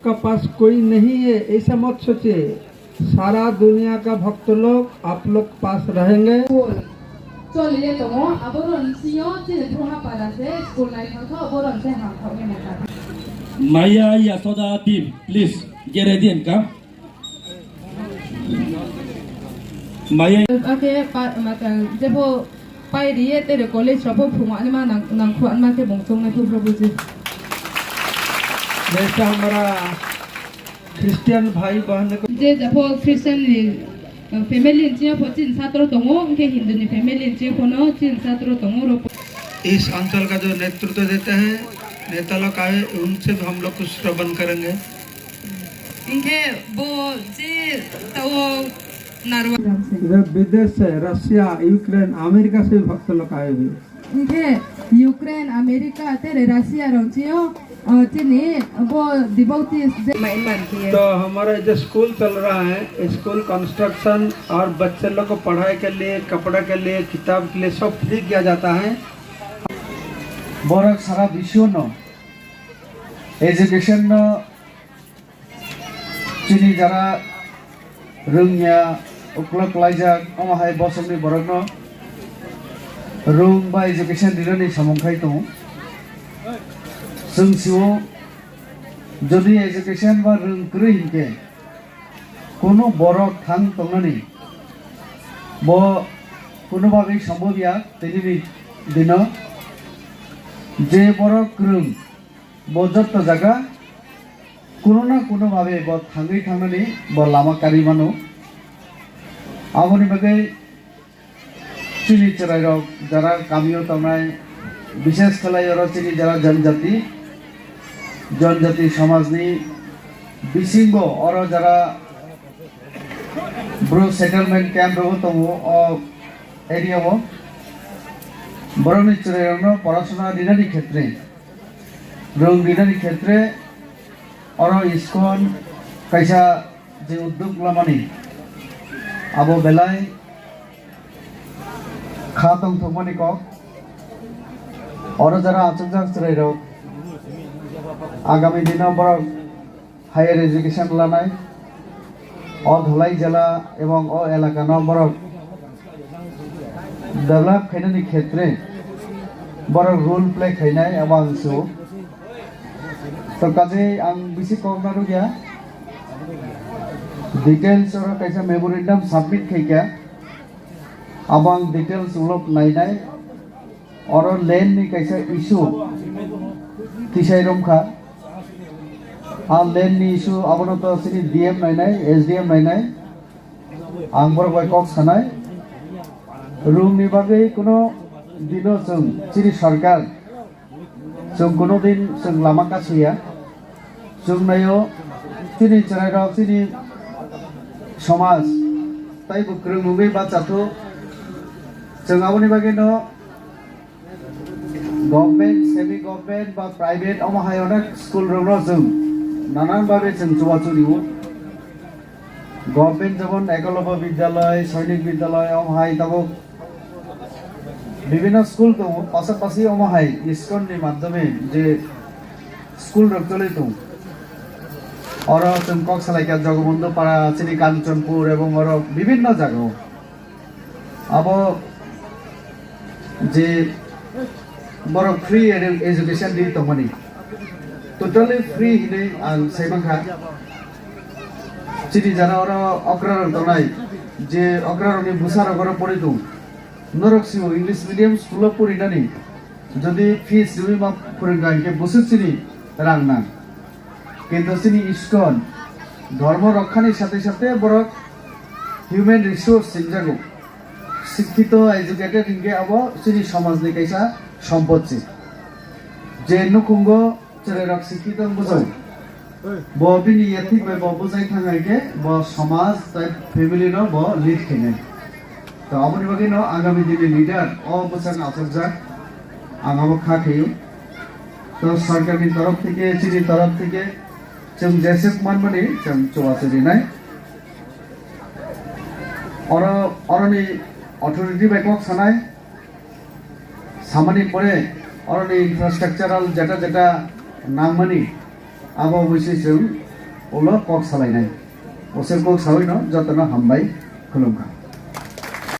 का पास कोई नहीं है ऐसा मत सोचिए। सारा दुनिया का भक्त लोग आप लोग पास रहेंगे। Maya Yasoda team, please get ready and come. Maya. Okay, jebo pai diye tere college rapo phuma ni ma nang khuan ma ke bongtong na प्रभु जी। जैसा हमारा क्रिश्चियन भाई बहन को जे जब क्रिश्चियन फैमिली इंचिया पचिन छात्र तंगो उनके हिंदू नि फैमिली इंचिया कोनो चिन छात्र तंगो रो। इस अंचल का जो नेतृत्व देते हैं नेता लोग आए, उनसे भी हम लोग कुछ श्रवण करेंगे। इनके वो जे तो नारवा इधर विदेश से रशिया, यूक्रेन, अमेरिका से भी भक्त लोग आए हुए। इनके यूक्रेन, अमेरिका तेरे रशिया रोचियो चिनी वो डिवोटीज तो हमारा जो स्कूल चल रहा है, स्कूल कंस्ट्रक्शन और बच्चे लोग को पढ़ाई के लिए, कपड़ा के लिए, किताब के लिए सब फ्री किया जाता है। बरक सारा विश्व न एजुकेशन न चिनी जरा रोंगिया उक्लक लाइजाक अमाहाय बसमनि बरक न रों बा एजुकेशन दिननि समंखाय दं। जों सिउ जदि एजुकेशन बा रोंग्रो हिनके कोनो बरक थां तंगनानि ब कोनो बागै सम्भवया दिननि दिन जे बरक रों बजत जागा कोनो ना कोनो भावे ब थांगै थांनानै ब लामा कारि मानो आबनि बागै चिनि चरायरक जरा गामियाव थानाय विशेष खालायाव चिनि जरा जनजाति समाजनि बिसिंग और जरा ब्रो सेटलमेंट कैम्प दङ अ एरियाव बरनि चरायरनो पढ़ाशोना दिनानि क्षेत्रे रों दिनानि क्षेत्रे और इस्कन कैसा जे उद्योग लामानि आबो बेलाय खातम थमनि को और जरा आचुकजाक चरायरक आगामी दिनों बर हायर एजुकेशन लानाय अ धलाई जिला एवं अ एलाका न बर डेवलप खायनानि क्षेत्रे बर रोल प्ले खायनाय आबां सु तो काजे आं बिसि कमनारु गया डिटेल्स और कैसा मेमोरेंडम सबमिट खायका आबां डिटेल्स उलप नायनाय और लैंड नि कैसा इशू तिसाय रमखा आ लैंड नि इशू आबनो तो सिनि डीएम नायनाय एसडीएम नायनाय आं बर बाय कक सानाय रूम नि बागै कोनो दिनो जों सिनि सरकार जों कोनो दिन जों लामा कासैया जों नायो सिनि चरायरक सिनि समाज ताइ बुक्रं मुगै बाचाथो जों आबनि बागै न गवर्नमेंट सेमी गवर्नमेंट बा प्राइवेट अमाहायना स्कूल रंग जों नानान भावे जों जवाचुनिव गवर्नमेंट जबन एकलव्य विद्यालय सैनिक विद्यालय अमाहाय तब विभिन्न स्कूल दं पाशापाशि अमाहाय इस्कन नि माध्यमे जे स्कूल रखतले दं और जों कक्सलाइका जगबंधु पाड़ा चिनी कांचनपुर एवं और विभिन्न जगह अब जे बर फ्री एजुकेशन दी तमनि टोटली फ्री हिने आं सैमाखा चिनि जाना और अक्रार तनाय जे अक्रारनि बुसार गर परि दं नरकसिउ इंग्लिश मीडियम स्कूल परिनानि जदि फीस जुमि मा फोरोंगा के बोसोरसेनि रां ना किन्तु चिनि इस्कन धर्म रक्षानि साथे साथे बर ह्यूमन रिसोर्स सिंजागो शिक्षित एजुकेटेड इनके अब चिनि समाजनि कैसा सम्पत्ति जे नुकुंगो चरेरक शिक्षित बुझाउ ब बिनि यथिक बे ब बुझाइ थांगाय के ब समाज ताइ फैमिली न ब लीड खेने तो आबनि बागै न आगामी दिननि लीडर अ बुझान आचरजाक आंगाबो खाखैयो तो सरकारनि तरफ থেকে चिनि तरफ থেকে जों जेसेक मानमनि जों चवाचुरिनाय और अरनि अथॉरिटी बैकअप सानाय सामानी परे और इंफ्रास्ट्रक्चरल जेटा जेटा नामनि आबो विशेष अब्ला कक सालायनाय असे कक सालायनो जतन हामबाय खुलुमबाय।